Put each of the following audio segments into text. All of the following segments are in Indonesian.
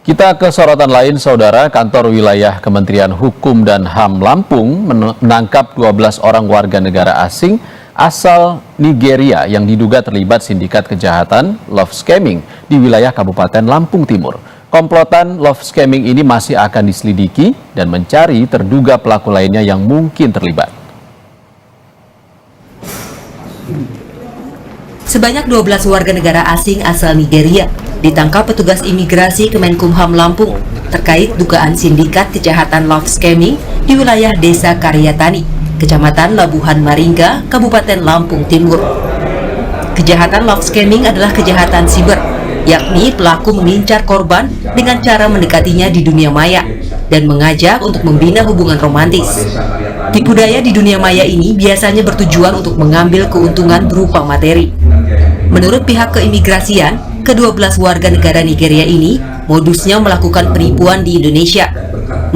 Kita ke sorotan lain, Saudara. Kantor Wilayah Kementerian Hukum dan HAM Lampung menangkap 12 orang warga negara asing asal Nigeria yang diduga terlibat sindikat kejahatan love scamming di wilayah Kabupaten Lampung Timur. Komplotan love scamming ini masih akan diselidiki dan mencari terduga pelaku lainnya yang mungkin terlibat. Sebanyak 12 warga negara asing asal Nigeria ditangkap petugas imigrasi Kemenkumham Lampung terkait dugaan sindikat kejahatan love scamming di wilayah Desa Karyatani, Kecamatan Labuhan Maringga, Kabupaten Lampung Timur. Kejahatan love scamming adalah kejahatan siber, yakni pelaku mengincar korban dengan cara mendekatinya di dunia maya dan mengajak untuk membina hubungan romantis. Tipu daya di dunia maya ini biasanya bertujuan untuk mengambil keuntungan berupa materi. Menurut pihak keimigrasian, ke-12 warga negara Nigeria ini modusnya melakukan penipuan di Indonesia,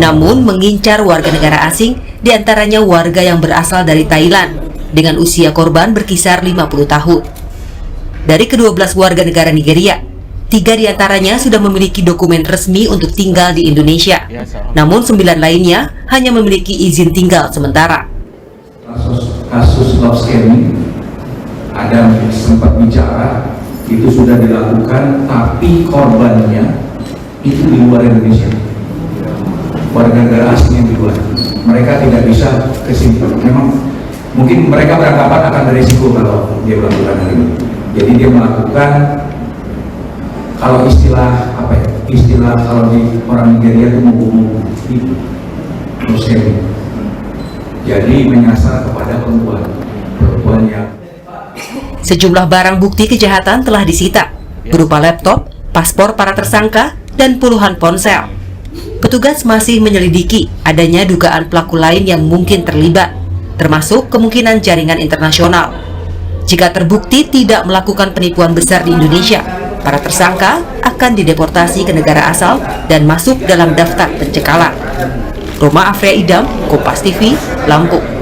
namun mengincar warga negara asing, diantaranya warga yang berasal dari Thailand, dengan usia korban berkisar 50 tahun. Dari ke-12 warga negara Nigeria, 3 diantaranya sudah memiliki dokumen resmi untuk tinggal di Indonesia, namun 9 lainnya hanya memiliki izin tinggal sementara. Kasus love scamming ada sempat bicara itu sudah dilakukan, tapi korbannya itu di luar Indonesia, warga negara asing yang di luar. Mereka tidak bisa kesimpulan. Memang mungkin mereka beranggapan akan beresiko kalau dia melakukan hal ini. Jadi dia melakukan, kalau istilah kalau di orang Nigeria itu mau itu love scamming. Jadi menyasar kepada perempuan yang. Sejumlah barang bukti kejahatan telah disita, berupa laptop, paspor para tersangka, dan puluhan ponsel. Petugas masih menyelidiki adanya dugaan pelaku lain yang mungkin terlibat, termasuk kemungkinan jaringan internasional. Jika terbukti tidak melakukan penipuan besar di Indonesia, para tersangka akan dideportasi ke negara asal dan masuk dalam daftar pencekalan. Roma Afria Idam, Kompas TV, Lampung.